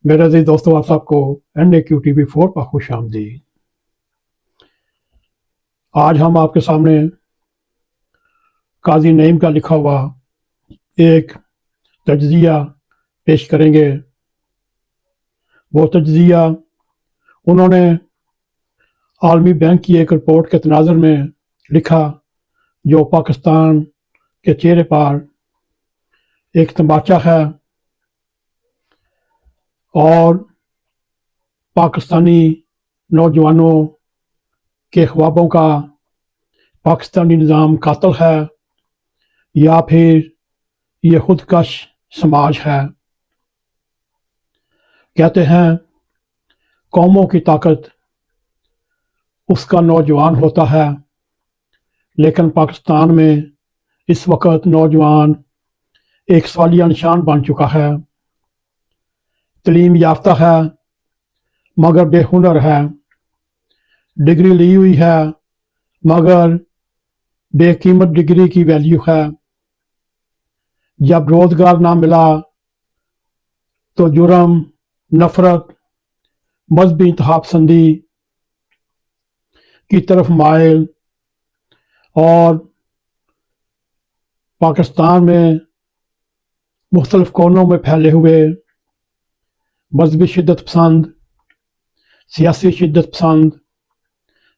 मेरे अजीज दोस्तों, आप सबको NAQ TV4 पर खुश आमदीद। आज हम आपके सामने काजी नईम का लिखा हुआ एक तज्जिया पेश करेंगे। वो तज्जिया उन्होंने आलमी बैंक की एक रिपोर्ट के तनाज़ुर में लिखा, जो पाकिस्तान के चेहरे पर एक तमाचा है और पाकिस्तानी नौजवानों के ख्वाबों का पाकिस्तानी निज़ाम कातिल है या फिर ये खुदकश समाज है। कहते हैं कौमों की ताकत उसका नौजवान होता है, लेकिन पाकिस्तान में इस वक्त नौजवान एक सवालिया निशान बन चुका है। तलीम याफ्ता है मगर बेहुनर है, डिग्री ली हुई है मगर बेकीमत डिग्री की वैल्यू है। जब रोजगार ना मिला तो जुर्म, नफरत, मजहबी इंतहापसंदी की तरफ माइल और पाकिस्तान में मुख्तलिफ कोनों में फैले हुए मजहबी शिद्दत पसंद, सियासी शिद्दत पसंद,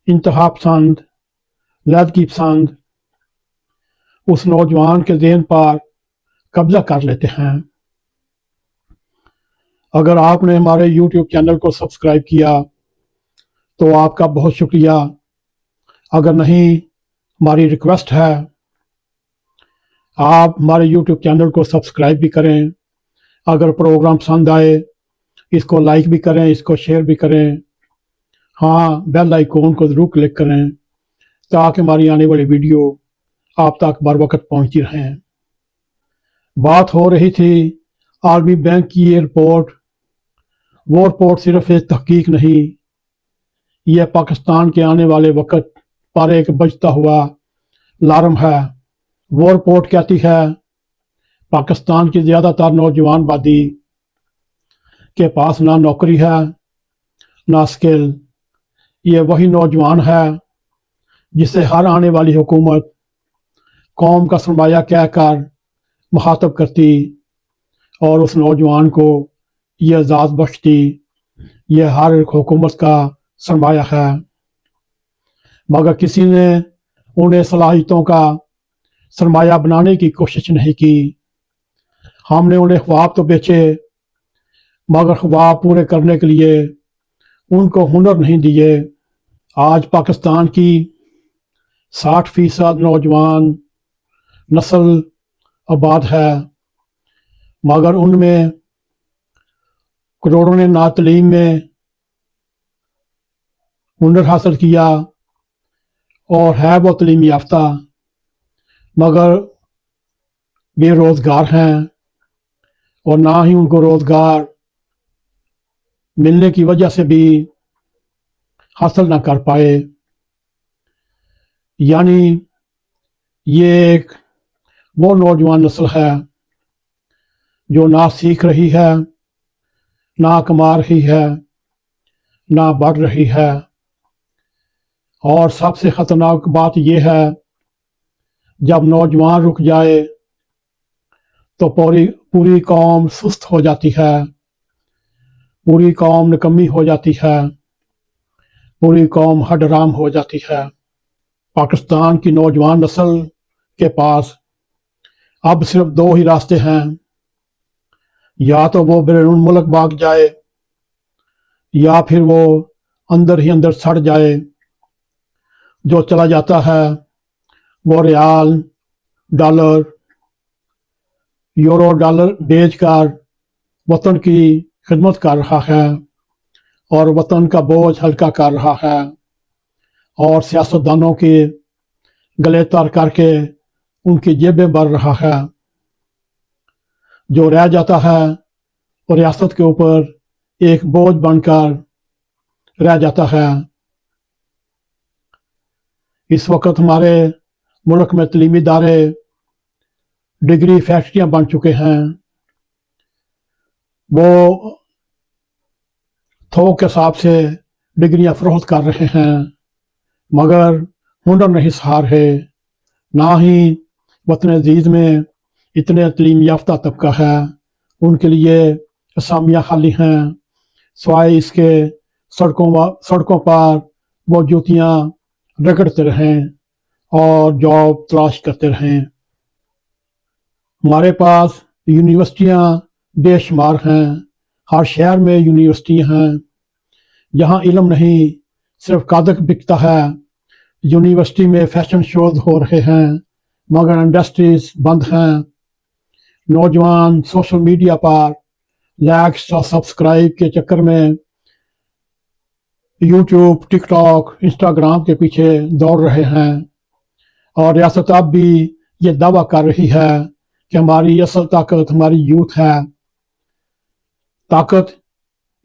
इंतहा पसंद, लैदगी पसंद उस नौजवान के ज़हन पर कब्जा कर लेते हैं। अगर आपने हमारे YouTube चैनल को सब्सक्राइब किया तो आपका बहुत शुक्रिया। अगर नहीं, हमारी रिक्वेस्ट है आप हमारे YouTube चैनल को सब्सक्राइब भी करें। अगर प्रोग्राम पसंद आए इसको लाइक भी करें, इसको शेयर भी करें। हाँ, बेल आइकॉन को ज़रूर क्लिक करें ताकि हमारी आने वाली वीडियो आप तक बर वक्त पहुँचती रहें। बात हो रही थी आलमी बैंक की ये रिपोर्ट। वो रिपोर्ट सिर्फ एक तहकीक नहीं, यह पाकिस्तान के आने वाले वक्त पर एक बजता हुआ अलार्म है। वो रिपोर्ट कहती है पाकिस्तान की ज़्यादातर नौजवान आबादी के पास ना नौकरी है ना स्किल। ये वही नौजवान है जिसे हर आने वाली हुकूमत कौम का सरमाया कहकर मुखातब करती और उस नौजवान को ये एजाज़ बख्शती ये हर हुकूमत का सरमाया है। मगर किसी ने उन्हें सलाहियतों का सरमाया बनाने की कोशिश नहीं की। हमने उन्हें ख्वाब तो बेचे मगर ख्वाब पूरे करने के लिए उनको हुनर नहीं दिए। आज पाकिस्तान की 60% नौजवान नस्ल आबाद है, मगर उनमें करोड़ों ने ना तलीम में हुनर हासिल किया और है वो तलीम याफ्ता मगर बेरोज़गार हैं और ना ही उनको रोज़गार मिलने की वजह से भी हासिल ना कर पाए। यानी ये एक वो नौजवान नस्ल है जो ना सीख रही है, ना कमा रही है, ना बढ़ रही है। और सबसे ख़तरनाक बात यह है जब नौजवान रुक जाए तो पूरी कौम सुस्त हो जाती है, पूरी कौम निकम्मी हो जाती है, पूरी कौम हडराम हो जाती है। पाकिस्तान की नौजवान नस्ल के पास अब सिर्फ दो ही रास्ते हैं, या तो वो बैरून मुल्क भाग जाए या फिर वो अंदर ही अंदर सड़ जाए। जो चला जाता है वो रियाल, डॉलर, यूरो डॉलर बेचकर वतन की खिदमत कर रहा है और वतन का बोझ हल्का कर रहा है और सियासतदानों के गले तार करके उनकी जेबें भर रहा है। जो रह जाता है वो रियासत के ऊपर एक बोझ बनकर रह जाता है। इस वक्त हमारे मुल्क में तलीमी इदारे डिग्री फैक्ट्रियां बन चुके हैं। वो थोक के हिसाब से डिग्रियां फरोख्त कर रहे हैं, मगर हुनर नहीं सहार है। ना ही वतन अजीज में इतने तलीम याफ्ता तबका है, उनके लिए असामियाँ खाली हैं, सिवाय इसके सड़कों पर वो जूतियाँ रगड़ते रहें और जॉब तलाश करते रहें। हमारे पास यूनिवर्सिटियाँ बेशुमार हैं, हर शहर में यूनिवर्सिटियाँ हैं। यहाँ इल्म नहीं सिर्फ कागज बिकता है। यूनिवर्सिटी में फैशन शोज हो रहे हैं, मगर इंडस्ट्रीज बंद हैं। नौजवान सोशल मीडिया पर लाइक्स और सब्सक्राइब के चक्कर में यूट्यूब, टिकटॉक, इंस्टाग्राम के पीछे दौड़ रहे हैं, और रियासत अब भी ये दावा कर रही है कि हमारी असल ताकत हमारी यूथ है। ताकत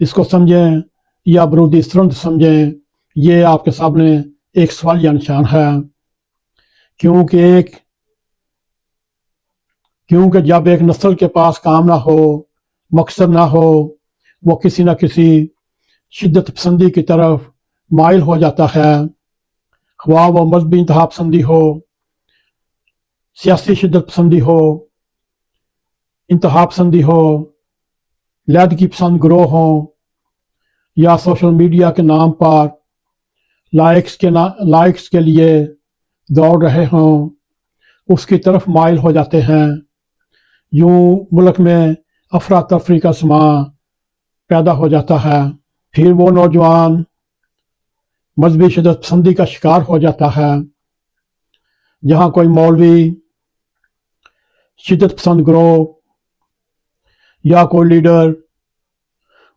इसको समझें या बरूदी सुरंद समझें, ये आपके सामने एक सवालिया निशान है। क्योंकि जब एक नस्ल के पास काम ना हो, मकसद ना हो, वो किसी न किसी शिद्दत पसंदी की तरफ माइल हो जाता है। ख्वाह वो मजहबी इंतहा पसंदी हो, सियासी शिद्दत पसंदी हो, इंतहा पसंदी हो, लैदगी पसंद ग्रोह हो, या सोशल मीडिया के नाम पर लाइक्स के लिए दौड़ रहे हों, उसकी तरफ माइल हो जाते हैं। यूं मुल्क में अफरा तफरी का समा पैदा हो जाता है। फिर वो नौजवान मजहबी शिद्दत पसंदी का शिकार हो जाता है। जहाँ कोई मौलवी, शिद्दत पसंद ग्रोह या कोई लीडर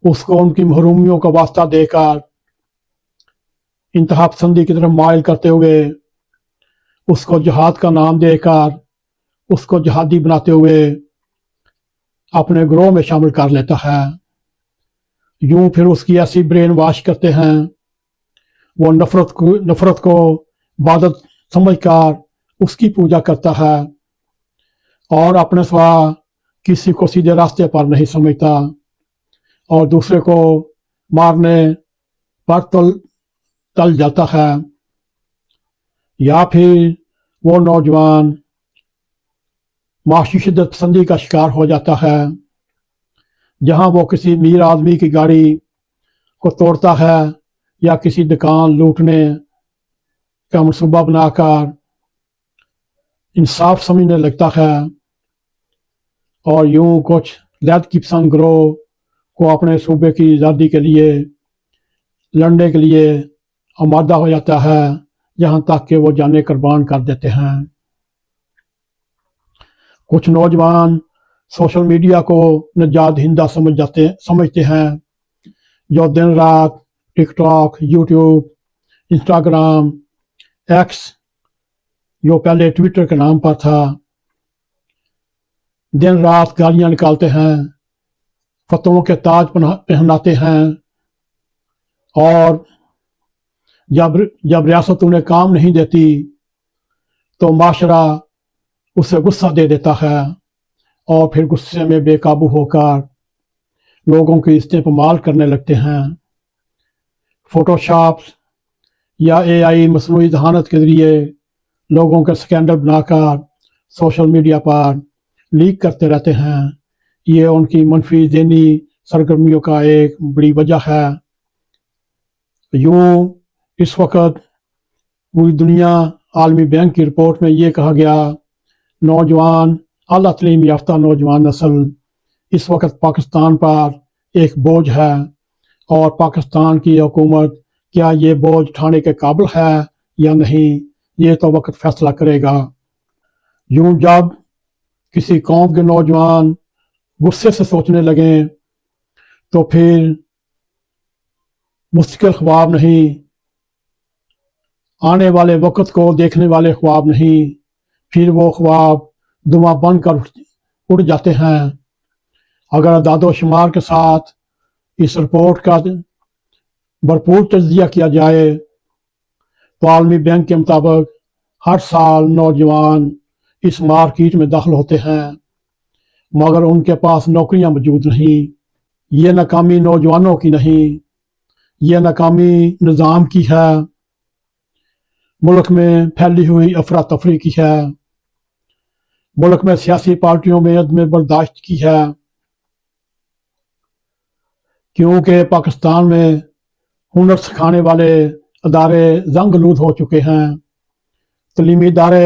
उसको उनकी महरूमियों का वास्ता देकर इंतहा पसंदी की तरफ माइल करते हुए उसको जिहाद का नाम देकर उसको जिहादी बनाते हुए अपने ग्रोह में शामिल कर लेता है। यूं फिर उसकी ऐसी ब्रेन वॉश करते हैं, वो नफरत को इबादत समझकर उसकी पूजा करता है और अपने सिवा किसी को सीधे रास्ते पर नहीं समझता, और दूसरे को मारने पर तल जाता है। या फिर वो नौजवान माशी शिद्दत पसंदी का शिकार हो जाता है, जहां वो किसी अमीर आदमी की गाड़ी को तोड़ता है या किसी दुकान लूटने का मनसूबा बनाकर इंसाफ समझने लगता है, और यूं कुछ लैदगी पसंद ग्रोह को अपने सूबे की आज़ादी के लिए लड़ने के लिए आमादा हो जाता है, यहाँ तक कि वो जाने कुर्बान कर देते हैं। कुछ नौजवान सोशल मीडिया को निजात हिंदा समझते हैं, जो दिन रात टिकटॉक, यूट्यूब, इंस्टाग्राम, एक्स जो पहले ट्विटर के नाम पर था, दिन रात गालियां निकालते हैं, फतवों के ताज पहनाते हैं, और जब रियासत उन्हें काम नहीं देती तो माशरा उसे गुस्सा दे देता है, और फिर गुस्से में बेकाबू होकर लोगों की इज्जतें पमाल करने लगते हैं। फोटोशॉप या एआई मसनूई जहानत के जरिए लोगों के स्कैंडल बनाकर सोशल मीडिया पर लीक करते रहते हैं। ये उनकी मनफी ज़हनी सरगर्मियों का एक बड़ी वजह है। यूं इस वक्त पूरी दुनिया आलमी बैंक की रिपोर्ट में ये कहा गया, नौजवान आला तलीम याफ्ता नौजवान नस्ल इस वक्त पाकिस्तान पर एक बोझ है, और पाकिस्तान की हुकूमत क्या ये बोझ उठाने के काबिल है या नहीं, ये तो वक्त फैसला करेगा। यूं जब किसी कौम के नौजवान गुस्से से सोचने लगें तो फिर मुस्तकिल ख्वाब नहीं, आने वाले वक्त को देखने वाले ख्वाब नहीं, फिर वो ख्वाब धुआं बनकर उड़ जाते हैं। अगर दादो शुमार के साथ इस रिपोर्ट का भरपूर तज्जिया किया जाए तो आलमी बैंक के मुताबिक हर साल नौजवान इस मार्केट में दाखिल होते हैं, मगर उनके पास नौकरियां मौजूद नहीं। ये नाकामी नौजवानों की नहीं, یہ ناکامی نظام کی ہے، ملک میں پھیلی ہوئی افراتفری کی ہے، ملک میں سیاسی پارٹیوں میں عدم برداشت کی ہے، کیونکہ پاکستان میں ہنر سکھانے والے ادارے زنگ آلود ہو چکے ہیں، تعلیمی ادارے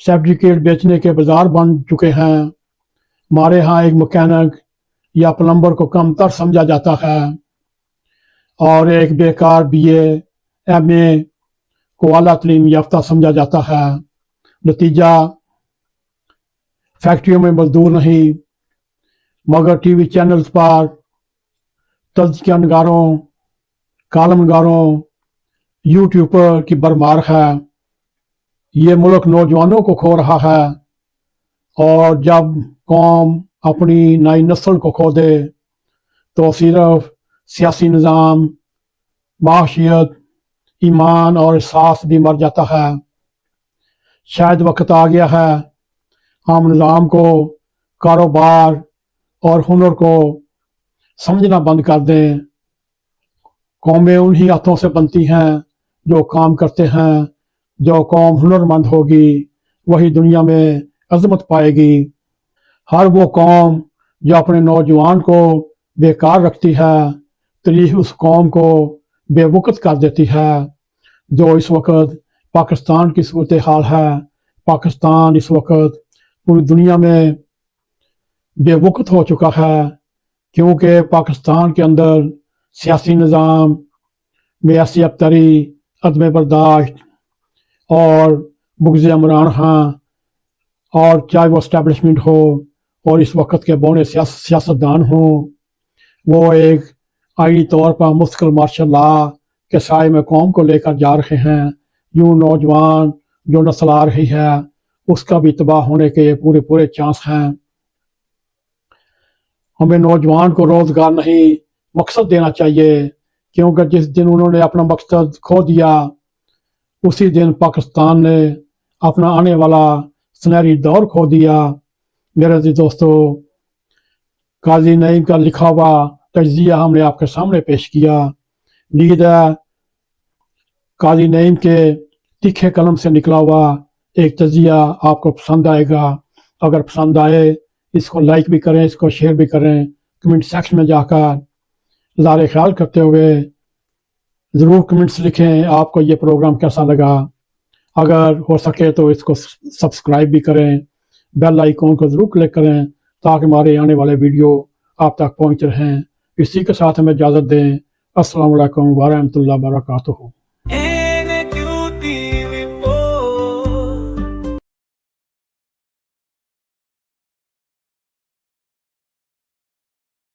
سرٹیفکیٹ بیچنے کے بازار بن چکے ہیں، ہمارے ہاں ایک مکینک یا پلمبر کو کم تر سمجھا جاتا ہے اور ایک بیکار بی اے ایم اے کو اعلیٰ تعلیم یافتہ سمجھا جاتا ہے۔ نتیجہ فیکٹریوں میں مزدور نہیں مگر ٹی وی چینلز پر تجزیہ نگاروں، کالم نگاروں، یوٹیوبر کی بھرمار ہے۔ یہ ملک نوجوانوں کو کھو رہا ہے، اور جب قوم اپنی نئی نسل کو کھو دے تو صرف سیاسی نظام، معاشیت، ایمان اور احساس بھی مر جاتا ہے۔ شاید وقت آ گیا ہے ہم نظام کو، کاروبار اور ہنر کو سمجھنا بند کر دیں۔ قومیں انہی ہاتھوں سے بنتی ہیں جو کام کرتے ہیں۔ جو قوم ہنرمند ہوگی وہی دنیا میں عظمت پائے گی۔ ہر وہ قوم جو اپنے نوجوان کو بیکار رکھتی ہے تلیہ اس قوم کو بے وقت کر دیتی ہے۔ جو اس وقت پاکستان کی صورتحال ہے، پاکستان اس وقت پوری دنیا میں بے وقت ہو چکا ہے، کیونکہ پاکستان کے اندر سیاسی نظام میں ایسی ابتری، عدم برداشت اور بغض عمران خان، اور چاہے وہ اسٹیبلشمنٹ ہو اور اس وقت کے بونے سیاستدان ہوں، وہ ایک آئینی طور پر مستقل مارشل لا کے سائے میں قوم کو لے کر جا رہے ہیں۔ یوں نوجوان جو نسل آ رہی ہے اس کا بھی تباہ ہونے کے پورے چانس ہیں۔ ہمیں نوجوان کو روزگار نہیں مقصد دینا چاہیے، کیونکہ جس دن انہوں نے اپنا مقصد کھو دیا اسی دن پاکستان نے اپنا آنے والا سنہری دور کھو دیا۔ میرے عزیز دوستو، قاضی نعیم کا لکھا ہوا تجزیہ ہم نے آپ کے سامنے پیش کیا۔ امید ہے قاضی نعیم کے تیکھے قلم سے نکلا ہوا ایک تجزیہ آپ کو پسند آئے گا۔ اگر پسند آئے اس کو لائک بھی کریں، اس کو شیئر بھی کریں، کمنٹ سیکشن میں جا کر اظہار خیال کرتے ہوئے ضرور کمنٹس لکھیں آپ کو یہ پروگرام کیسا لگا۔ اگر ہو سکے تو اس کو سبسکرائب بھی کریں، بیل آئیکن کو ضرور کلک کریں تاکہ ہمارے آنے والے ویڈیو آپ تک پہنچ رہیں۔ اسی کے ساتھ ہمیں اجازت دیں۔ السلام علیکم ورحمۃ اللہ وبرکاتہ۔